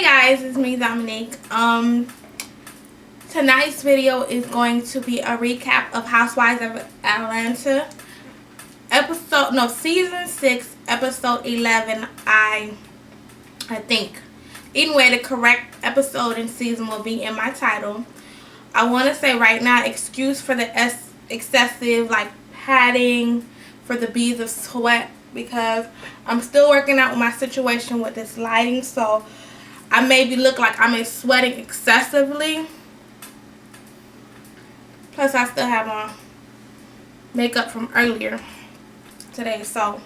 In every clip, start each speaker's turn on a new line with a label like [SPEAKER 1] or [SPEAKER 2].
[SPEAKER 1] Guys, it's me, Dominique. Tonight's video is going to be a recap of Housewives of Atlanta season 6, episode 11. I think. Anyway, the correct episode and season will be in my title. I want to say right now, excuse for the excessive padding for the beads of sweat, because I'm still working out with my situation with this lighting, so I maybe look like I'm sweating excessively. Plus I still have on makeup from earlier today, so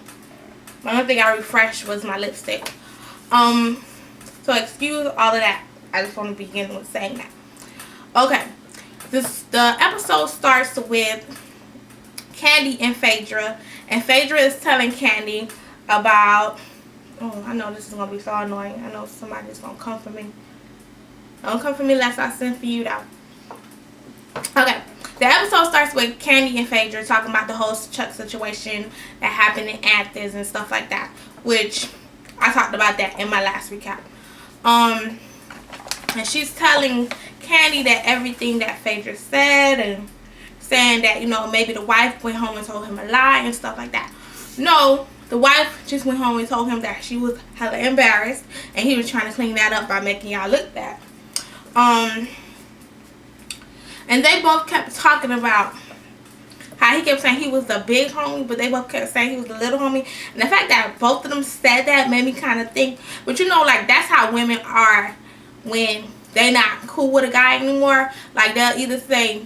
[SPEAKER 1] the only thing I refreshed was my lipstick. So excuse all of that. I just want to begin with saying that. Okay, the episode starts with Kandi and Phaedra, and Phaedra is telling Kandi about, oh, I know this is gonna be so annoying. I know somebody's gonna come for me. Don't come for me unless I send for you though. Okay, the episode starts with Kandi and Phaedra talking about the whole Chuck situation that happened in Athens and stuff like that, which I talked about that in my last recap. And she's telling Kandi that everything that Phaedra said, and saying that, you know, maybe the wife went home and told him a lie and stuff like that. No, the wife just went home and told him that she was hella embarrassed, and he was trying to clean that up by making y'all look bad. And they both kept talking about how he kept saying he was the big homie, but they both kept saying he was the little homie. And the fact that both of them said that made me kind of think, but you know, that's how women are when they not cool with a guy anymore. Like, they'll either say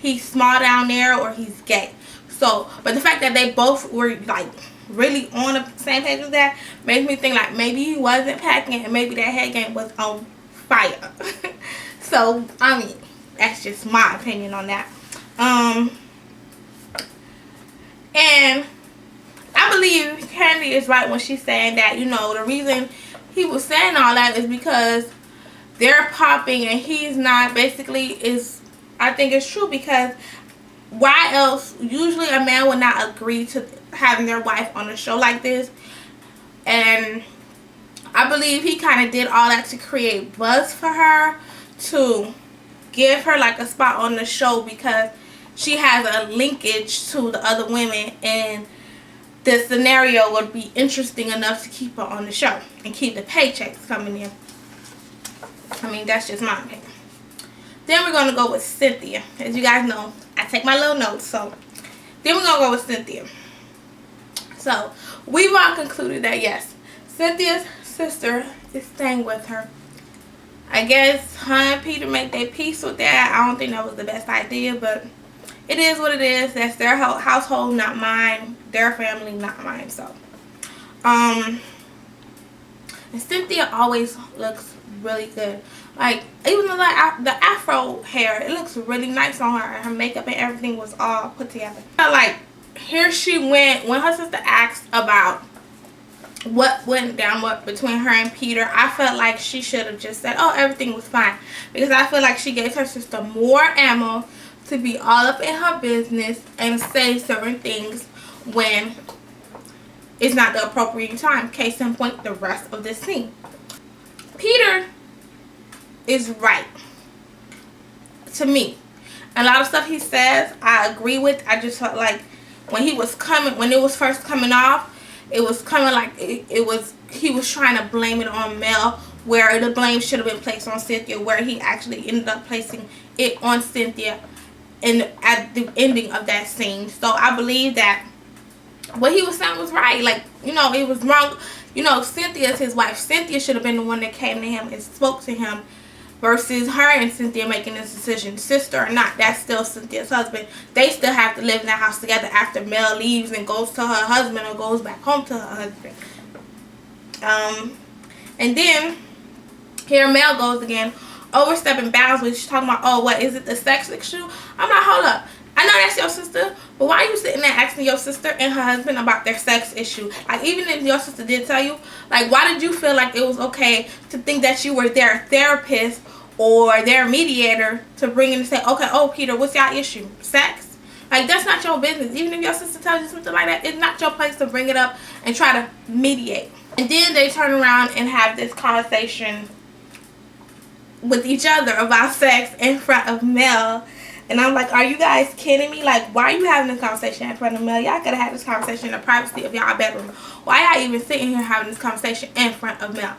[SPEAKER 1] he's small down there or he's gay. So, but the fact that they both were really on the same page with that makes me think maybe he wasn't packing, and maybe that head game was on fire. So, I mean, that's just my opinion on that. And I believe Kandi is right when she's saying that, you know, the reason he was saying all that is because they're popping and he's not. Basically, I think it's true, because why else? Usually a man would not agree to having their wife on a show like this. And I believe he kind of did all that to create buzz for her, to give her a spot on the show, because she has a linkage to the other women, and the scenario would be interesting enough to keep her on the show and keep the paychecks coming in. I mean, that's just my opinion. Then we're going to go with Cynthia. As you guys know, I take my little notes, so then we're going to go with Cynthia. So we've all concluded that yes, Cynthia's sister is staying with her. I guess her and Peter make their peace with that. I don't think that was the best idea, but it is what it is. That's their household, not mine. Their family, not mine. So, and Cynthia always looks really good. Even the afro hair, it looks really nice on her. Her makeup and everything was all put together. Here she went when her sister asked about what went down between her and Peter. I felt like she should have just said, oh, everything was fine, because I feel like she gave her sister more ammo to be all up in her business and say certain things when it's not the appropriate time. Case in point, the rest of this scene. Peter is right to me. A lot of stuff he says I agree with. I just felt like when it was first coming off, it was coming he was trying to blame it on Mel, where the blame should have been placed on Cynthia, where he actually ended up placing it on Cynthia at the ending of that scene. So I believe that what he was saying was right. It was wrong. Cynthia's his wife. Cynthia should have been the one that came to him and spoke to him, versus her and Cynthia making this decision. Sister or not, that's still Cynthia's husband. They still have to live in that house together after Mel leaves and goes to her husband, or goes back home to her husband. And then here Mel goes again, overstepping bounds, when she's talking about, oh, what is it, the sex issue? I'm like, hold up. I know that's your sister, but why are you sitting there asking your sister and her husband about their sex issue? Even if your sister did tell you, why did you feel like it was okay to think that you were their therapist or their mediator to bring in and say, okay, oh, Peter, what's your issue? Sex? That's not your business. Even if your sister tells you something like that, it's not your place to bring it up and try to mediate. And then they turn around and have this conversation with each other about sex in front of Mel. And I'm like, are you guys kidding me? Like, why are you having this conversation in front of Mel? Y'all could have had this conversation in the privacy of y'all bedroom. Why y'all even sitting here having this conversation in front of Mel?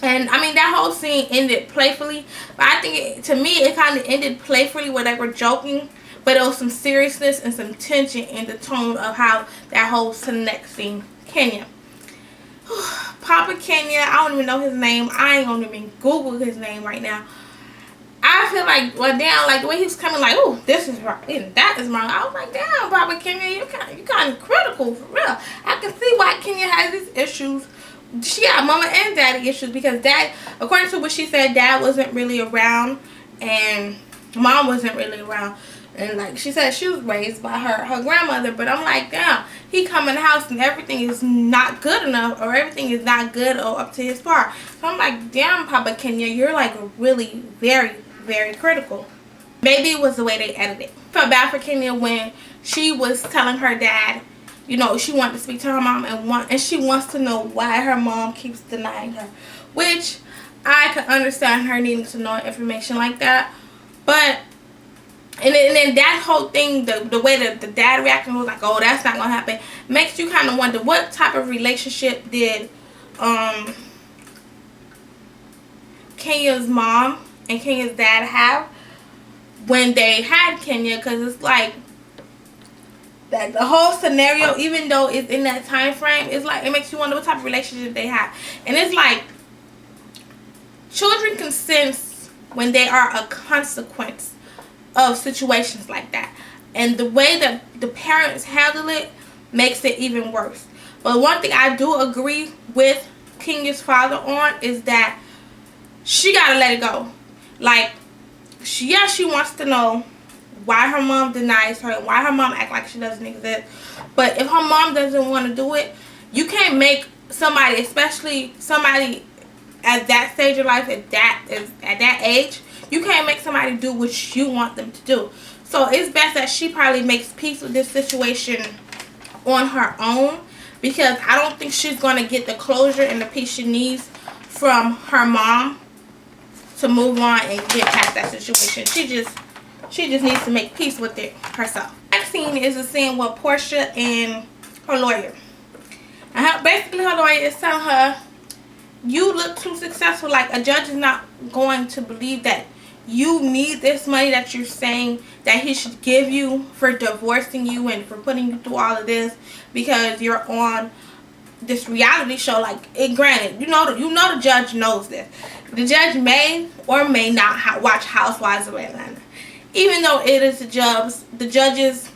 [SPEAKER 1] And I mean, that whole scene ended playfully, but I think to me it kind of ended playfully where they were joking, but it was some seriousness and some tension in the tone of how that whole next scene. Kenya. Papa Kenya, I don't even know his name. I ain't gonna even Google his name right now. I feel like, well, damn, like the way he was coming, like, oh, this is wrong and that is wrong. I was like, damn, Papa Kenya, you kind of critical for real. I can see why Kenya has these issues. She got mama and daddy issues because dad, according to what she said, dad wasn't really around and mom wasn't really around. And like she said, she was raised by her grandmother. But I'm like, damn, he come in the house and everything is not good enough, or everything is not good or up to his par. So I'm like, damn, Papa Kenya, you're like really very, very critical. Maybe it was the way they edited it. Felt bad for Kenya when she was telling her dad, you know, she wanted to speak to her mom and she wants to know why her mom keeps denying her. Which I could understand her needing to know information like that. But and then that whole thing, the way that the dad reacted was like, oh, that's not gonna happen, makes you kind of wonder what type of relationship did Kenya's mom and Kenya's dad have when they had Kenya, because it's like that the whole scenario, even though it's in that time frame, it's like it makes you wonder what type of relationship they have. And it's like children can sense when they are a consequence of situations like that, and the way that the parents handle it makes it even worse. But one thing I do agree with Kenya's father on is that she gotta let it go. Like, she wants to know why her mom denies her and why her mom act like she doesn't exist. But if her mom doesn't want to do it, you can't make somebody, especially somebody at that stage of life, at that age, you can't make somebody do what you want them to do. So it's best that she probably makes peace with this situation on her own, because I don't think she's going to get the closure and the peace she needs from her mom to move on and get past that situation. She just needs to make peace with it herself. Next scene is a scene with Portia and her lawyer. And basically her lawyer is telling her, you look too successful. Like, a judge is not going to believe that you need this money that you're saying that he should give you for divorcing you and for putting you through all of this because you're on this reality show. Like, granted, you know the judge knows this. The judge may or may not watch Housewives of Atlanta, even though it is the judge's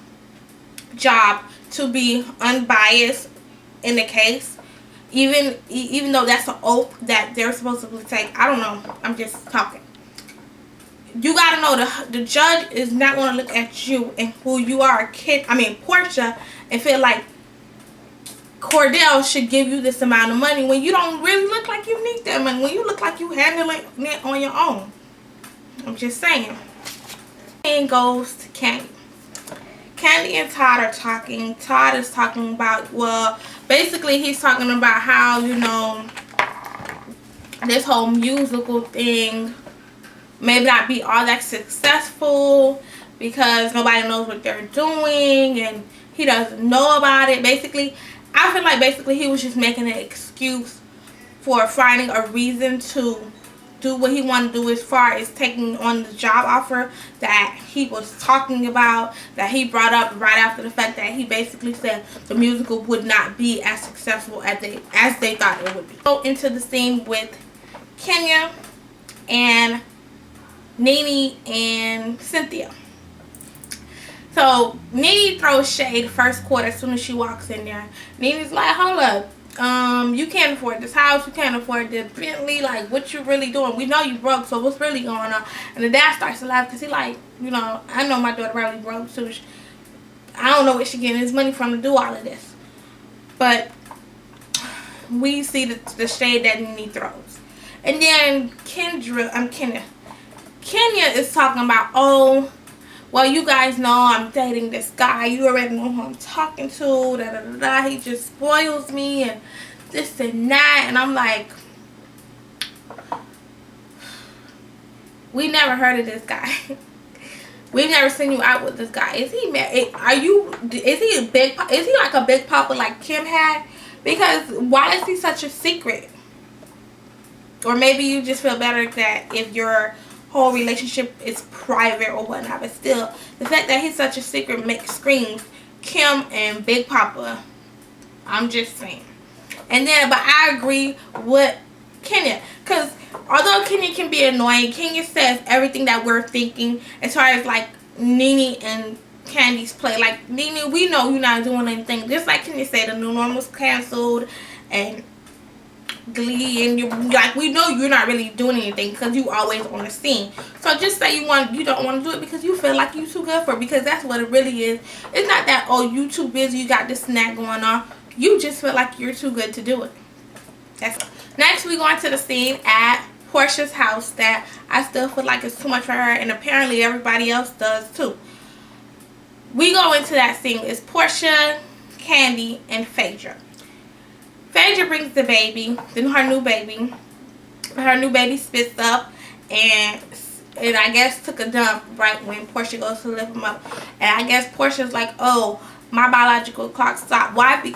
[SPEAKER 1] job to be unbiased in the case. Even though that's an oath that they're supposed to take. I don't know. I'm just talking. You gotta know the judge is not gonna look at you and who you are, Portia, and feel like Cordell should give you this amount of money when you don't really look like you need that money. When you look like you handling it on your own. I'm just saying. And goes to Candy. Candy and Todd are talking. Todd is talking about, well, basically he's talking about how, you know, this whole musical thing may not be all that successful because nobody knows what they're doing and he doesn't know about it. Basically, I feel like he was just making an excuse for finding a reason to do what he wanted to do as far as taking on the job offer that he was talking about, that he brought up right after the fact, that he basically said the musical would not be as successful as they thought it would be. Go into the scene with Kenya and Nene and Cynthia. So Nene throws shade first quarter as soon as she walks in there. Nene's like, hold up. You can't afford this house, you can't afford this Bentley, like, what you really doing? We know you broke, so what's really going on? And the dad starts to laugh because he like, you know, I know my daughter really broke too. I don't know where she getting his money from to do all of this. But we see the shade that Nene throws. And then Kenya is talking about, oh, well, you guys know I'm dating this guy. You already know who I'm talking to. Da, da, da, da. He just spoils me and this and that. And I'm like, We never heard of this guy. We've never seen you out with this guy. Is he married? Are you? Is he a big? Is he like a big papa like Kim had? Because why is he such a secret? Or maybe you just feel better that if your whole relationship is private or whatnot. But still, the fact that he's such a secret makes screams Kim and Big Papa. I'm just saying. And then, but I agree with Kenya, because although Kenya can be annoying, Kenya says everything that we're thinking as far as like Nene and Candy's play. Like, Nene, we know you're not doing anything. Just like Kenya said, the new normal's canceled and Glee, and you like, we know you're not really doing anything because you always on the scene. So just say you don't want to do it because you feel like you too good for it, because that's what it really is. It's not that, oh, you too busy, you got this and that going on. You just feel like you're too good to do it. That's next. We go into the scene at Portia's house that I still feel like it's too much for her, and apparently everybody else does too. We go into that scene. It's Portia, Candy, and Phaedra. Phaedra brings the baby, then her new baby. Her new baby spits up and I guess took a dump right when Portia goes to lift him up. And I guess Portia's like, oh, my biological clock stopped. Why?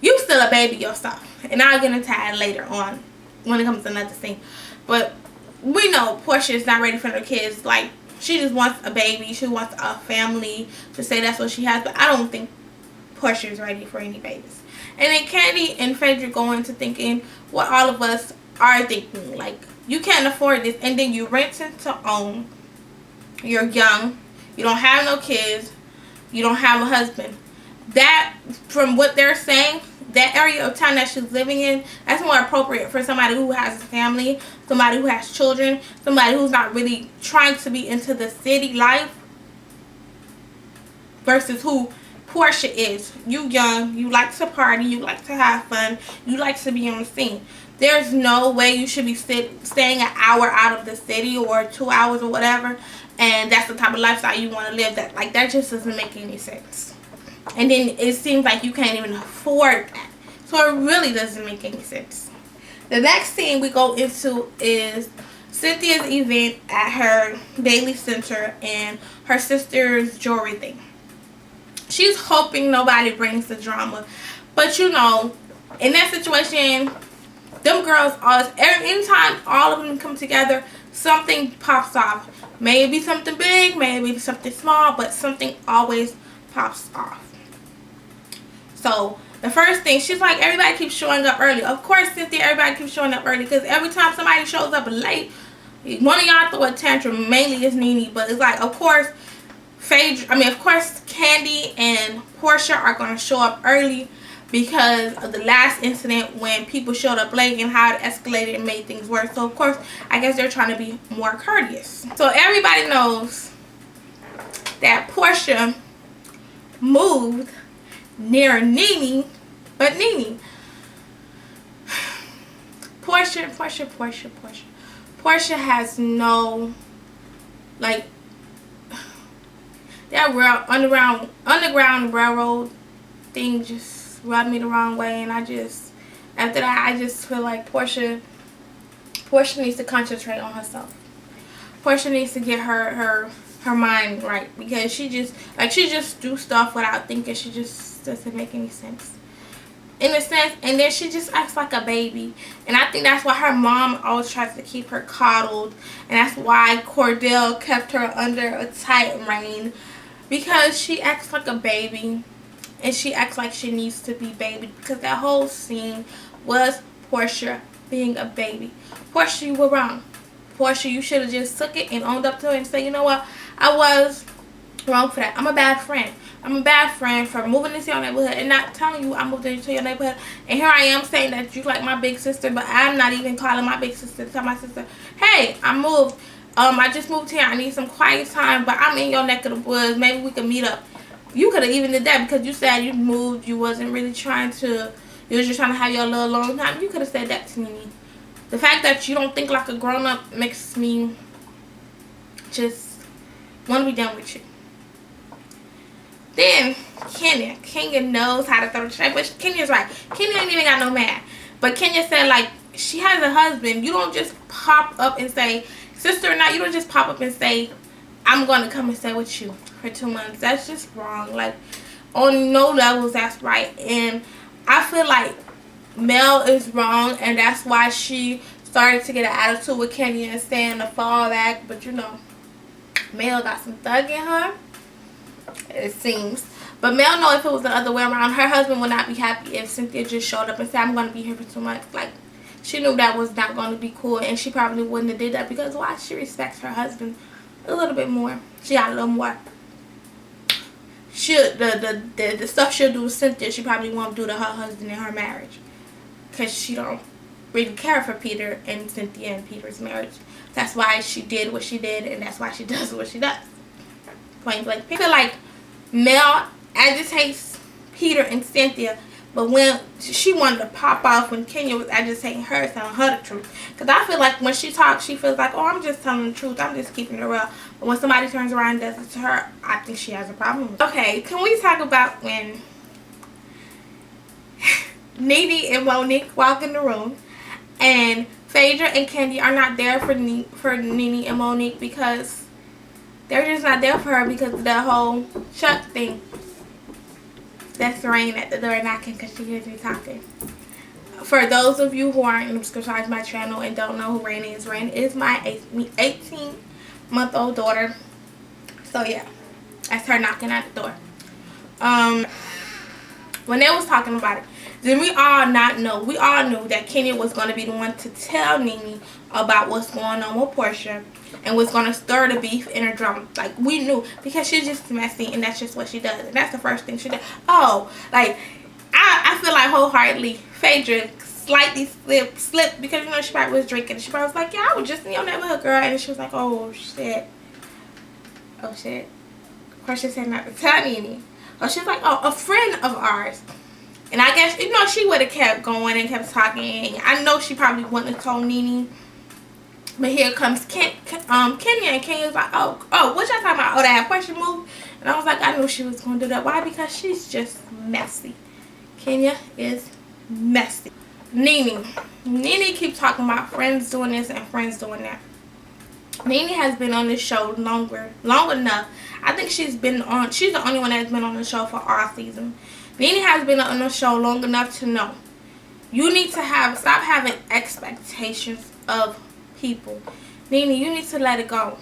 [SPEAKER 1] You still a baby yourself. And I'll get into that later on when it comes to another scene. But we know Portia is not ready for her kids. Like, she just wants a baby. She wants a family to say that's what she has. But I don't think Portia is ready for any babies. And then Candy and Phaedra go into thinking what all of us are thinking. Like, you can't afford this, and then you rent to own. You're young. You don't have no kids. You don't have a husband. That, from what they're saying, that area of town that she's living in, that's more appropriate for somebody who has a family, somebody who has children, somebody who's not really trying to be into the city life, versus who Portia is. You young, you like to party, you like to have fun, you like to be on the scene. There's no way you should be staying an hour out of the city or 2 hours or whatever, and that's the type of lifestyle you want to live. That just doesn't make any sense. And then it seems like you can't even afford that, so it really doesn't make any sense. The next scene we go into is Cynthia's event at her Bailey Center and her sister's jewelry thing. She's hoping nobody brings the drama, but you know, in that situation, them girls always, anytime all of them come together, something pops off. Maybe something big, maybe something small, but something always pops off. So the first thing, she's like, everybody keeps showing up early. Of course, Cynthia, everybody keeps showing up early, because every time somebody shows up late, one of y'all throw a tantrum. Mainly it's Nene, but it's like, of course, of course, Candy and Portia are going to show up early because of the last incident when people showed up late and how it escalated and made things worse. So, of course, I guess they're trying to be more courteous. So, everybody knows that Portia moved near Nene, but Nene. Portia has no, like, that underground railroad thing just rubbed me the wrong way, and after that I just feel like Portia needs to concentrate on herself. Portia needs to get her mind right, because she just do stuff without thinking. She just doesn't make any sense. In a sense, and then she just acts like a baby, and I think that's why her mom always tries to keep her coddled, and that's why Cordell kept her under a tight rein, because she acts like a baby, and she acts like she needs to be baby, because that whole scene was Portia being a baby. Portia, you were wrong. Portia, you should have just took it and owned up to it and said, you know what, I was wrong for that. I'm a bad friend. I'm a bad friend for moving into your neighborhood and not telling you I moved into your neighborhood. And here I am saying that you like my big sister, but I'm not even calling my big sister to tell my sister, hey, I moved. I just moved here. I need some quiet time, but I'm in your neck of the woods. Maybe we can meet up. You could have even did that, because you said you moved. You wasn't really trying to. You was just trying to have your little long time. You could have said that to me. The fact that you don't think like a grown up makes me just want to be done with you. Then Kenya knows how to throw the shade, but Kenya's right. Kenya ain't even got no man. But Kenya said, like, she has a husband. You don't just pop up and say sister or not, you don't just pop up and say, I'm going to come and stay with you for 2 months. That's just wrong. Like, on no levels, that's right. And I feel like Mel is wrong, and that's why she started to get an attitude with Kenya and saying to fall back. But you know, Mel got some thug in her, it seems. But Mel know if it was the other way around, her husband would not be happy if Cynthia just showed up and said, I'm going to be here for 2 months. Like, she knew that was not going to be cool, and she probably wouldn't have did that, because why? She respects her husband a little bit more. She got a little more. The stuff she'll do with Cynthia, she probably won't do to her husband in her marriage, because she don't really care for Peter and Cynthia and Peter's marriage. That's why she did what she did, and that's why she does what she does. Point blank. I feel like Mel agitates Peter and Cynthia, but when she wanted to pop off when Kenya was agitating her, telling her the truth. Because I feel like when she talks, she feels like, oh, I'm just telling the truth, I'm just keeping it real. But when somebody turns around and does it to her, I think she has a problem. Okay, can we talk about when Nene and Monique walk in the room and Phaedra and Candy are not there for Nene and Monique, because they're just not there for her because of the whole Chuck thing. That's Rain at the door knocking because she hears me talking. For those of you who aren't subscribed to my channel and don't know who Rain is my 18-month-old daughter. So yeah, that's her knocking at the door. When they was talking about it, then we all knew that Kenya was going to be the one to tell Nene about what's going on with Portia and was going to stir the beef in her drama. Like, we knew, because she's just messy, and that's just what she does, and that's the first thing she does. Oh, like, I feel like wholeheartedly Phaedra slightly slipped because, you know, she probably was drinking. She probably was like, yeah, I was just in your neighborhood, girl. And she was like, oh shit, Portia said not to tell Nene. Oh, she was like, oh, a friend of ours. And I guess, you know, she would have kept going and kept talking. I know she probably wouldn't have told Nene. But here comes Kenya, and Kenya's like, oh, what y'all talking about? Oh, that Portia move? And I was like, I knew she was going to do that. Why? Because she's just messy. Kenya is messy. Nene keeps talking about friends doing this and friends doing that. Nene has been on this show long enough. I think she's the only one that's been on the show for all season. Nene has been on the show long enough to know you need to stop having expectations of people. Nene, you need to let it go.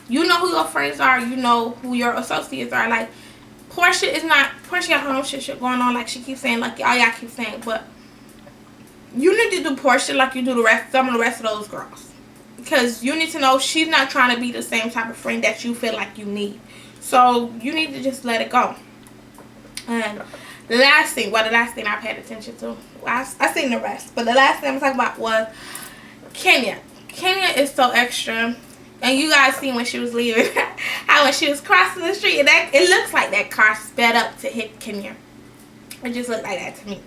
[SPEAKER 1] You know who your friends are. You know who your associates are. Like, Portia got her own shit going on, like she keeps saying, like y'all keep saying. But you need to do Portia like you do some of the rest of those girls. Because you need to know she's not trying to be the same type of friend that you feel like you need. So you need to just let it go. And the last thing I paid attention to, I seen the rest, but the last thing I'm talking about was Kenya. Kenya is so extra, and you guys seen when she was leaving, how when she was crossing the street, and it looks like that car sped up to hit Kenya. It just looked like that to me.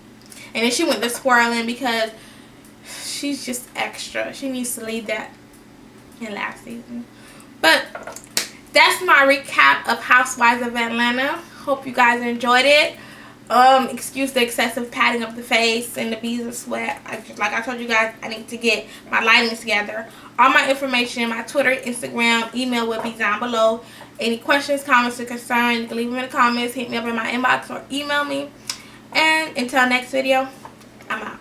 [SPEAKER 1] And then she went to swirling because she's just extra. She needs to leave that in last season. But that's my recap of Housewives of Atlanta. Hope you guys enjoyed it. Excuse the excessive patting of the face and the beads of sweat. Like I told you guys, I need to get my lighting together. All my information, my Twitter, Instagram, email will be down below. Any questions, comments, or concerns, you can leave them in the comments. Hit me up in my inbox or email me. And until next video, I'm out.